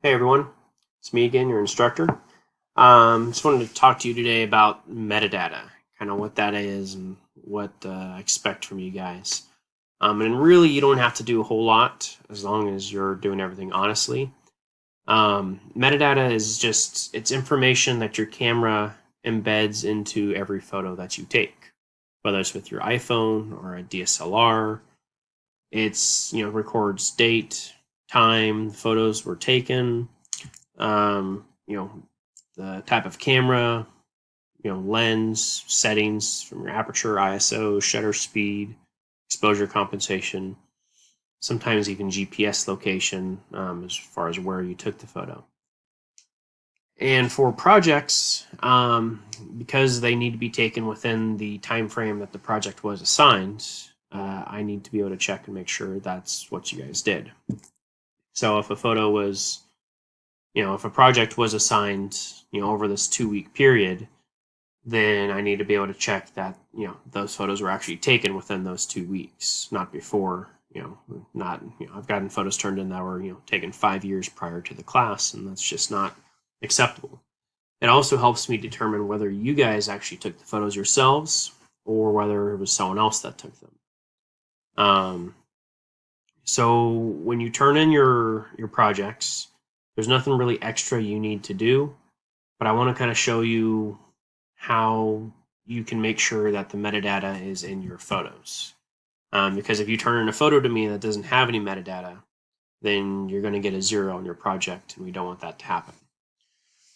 Hey everyone, it's me again, your instructor. Just wanted to talk to you today about metadata, kind of what that is and what I expect from you guys. And really, you don't have to do a whole lot as long as you're doing everything honestly. Metadata is just it's information that your camera embeds into every photo that you take, whether it's with your iPhone or a DSLR. It's records date, time, photos were taken, um, you know, the type of camera, lens, settings from your aperture, ISO, shutter speed, exposure compensation, sometimes even GPS location as far as where you took the photo. And for projects, because they need to be taken within the time frame that the project was assigned, I need to be able to check and make sure that's what you guys did. So if a photo was if a project was assigned, over this 2 week period, then I need to be able to check that, those photos were actually taken within those 2 weeks, not before, I've gotten photos turned in that were, taken 5 years prior to the class, and that's just not acceptable. It also helps me determine whether you guys actually took the photos yourselves or whether it was someone else that took them. Um, so when you turn in your projects, there's nothing really extra you need to do, but I want to kind of show you how you can make sure that the metadata is in your photos. Because if you turn in a photo to me that doesn't have any metadata, then you're going to get a 0 on your project, and we don't want that to happen.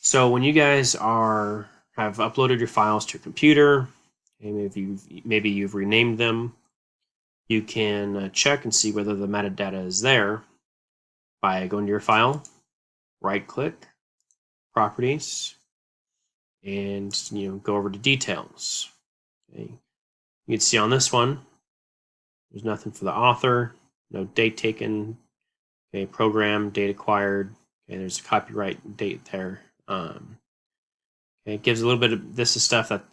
So when you guys have uploaded your files to your computer, and maybe you've renamed them, you can check and see whether the metadata is there by going to your file, right-click, properties, and go over to details. Okay. You can see on this one, there's nothing for the author, no date taken, okay, program, date acquired, okay, there's a copyright date there. Okay, it gives a little bit of this is stuff that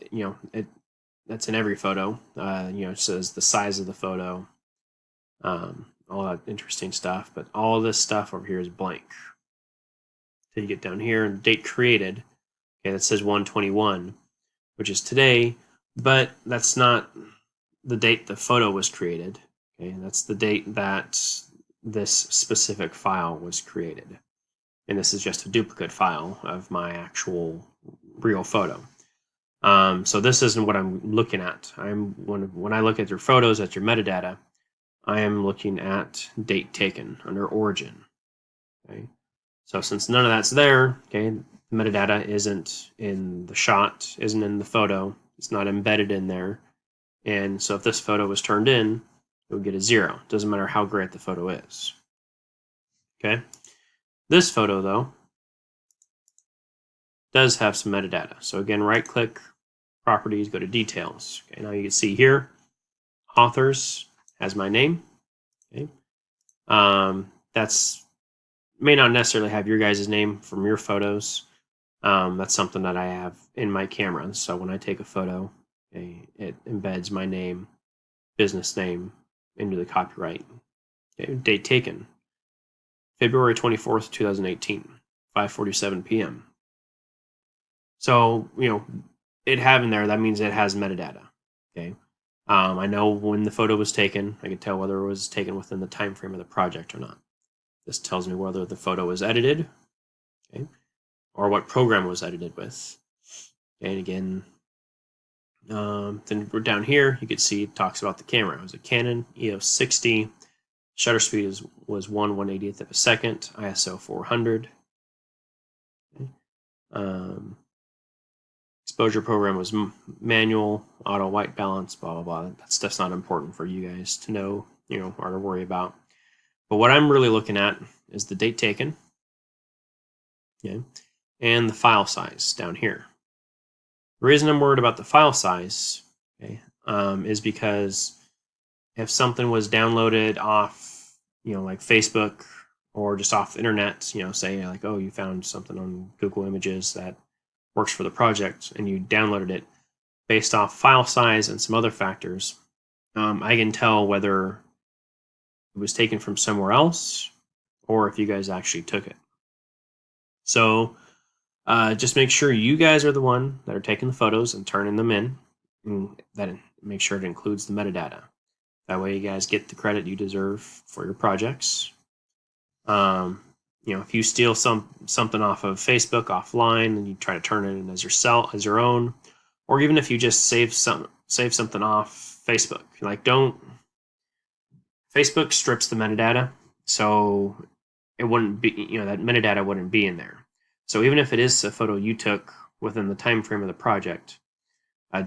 that's in every photo. It says the size of the photo, all that interesting stuff. But all of this stuff over here is blank. Then you get down here and date created. Okay, that says 121, which is today, but that's not the date the photo was created. Okay, that's the date that this specific file was created. And this is just a duplicate file of my actual real photo. So this isn't what I'm looking at. When I look at your photos, at your metadata, I am looking at date taken under origin. Okay, so since none of that's there, okay, metadata isn't in the shot, isn't in the photo, it's not embedded in there, and so if this photo was turned in, it would get a 0. Doesn't matter how great the photo is. Okay, this photo though does have some metadata. So again, right-click, properties, go to details. Okay, now you can see here, authors has my name. Okay, that's may not necessarily have your guys' name from your photos. That's something that I have in my camera. So when I take a photo, okay, it embeds my name, business name into the copyright. Okay, date taken, February 24th, 2018, 5:47 p.m. So, it having there, that means it has metadata. Okay. I know when the photo was taken. I can tell whether it was taken within the time frame of the project or not. This tells me whether the photo was edited, okay, or what program was edited with. And again, then we're down here. You can see it talks about the camera. It was a Canon EOS 60. Shutter speed was 1/180th of a second. ISO 400. Okay. Exposure program was manual, auto white balance, blah, blah, blah. That stuff's not important for you guys to know, or to worry about. But what I'm really looking at is the date taken, okay, and the file size down here. The reason I'm worried about the file size, okay, is because if something was downloaded off, like Facebook or just off the internet, say like, oh, you found something on Google Images that works for the project and you downloaded it based off file size and some other factors, I can tell whether it was taken from somewhere else or if you guys actually took it. So just make sure you guys are the one that are taking the photos and turning them in, and that make sure it includes the metadata. That way, you guys get the credit you deserve for your projects. If you steal something off of Facebook offline and you try to turn it in as your own, or even if you just save something off Facebook, don't. Facebook strips the metadata, so it wouldn't be that metadata wouldn't be in there. So even if it is a photo you took within the time frame of the project,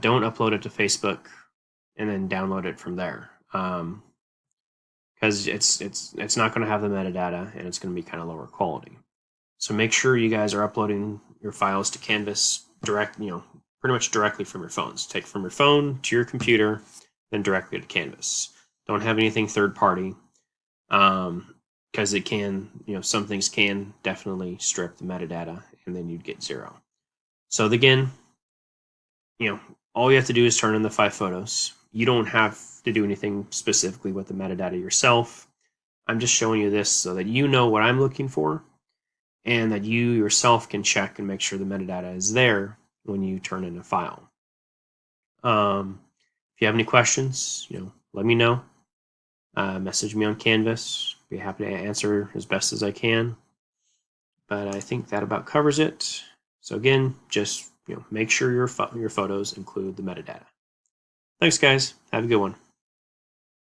don't upload it to Facebook and then download it from there. Because it's not going to have the metadata and it's going to be kind of lower quality. So make sure you guys are uploading your files to Canvas pretty much directly from your phones. Take from your phone to your computer, then directly to Canvas. Don't have anything third party, because it can, some things can definitely strip the metadata, and then you'd get 0. So again, all you have to do is turn in the 5 photos. You don't have to do anything specifically with the metadata yourself. I'm just showing you this so that you know what I'm looking for, and that you yourself can check and make sure the metadata is there when you turn in a file. If you have any questions, let me know. Message me on Canvas. Be happy to answer as best as I can. But I think that about covers it. So again, just make sure your photos include the metadata. Thanks, guys. Have a good one.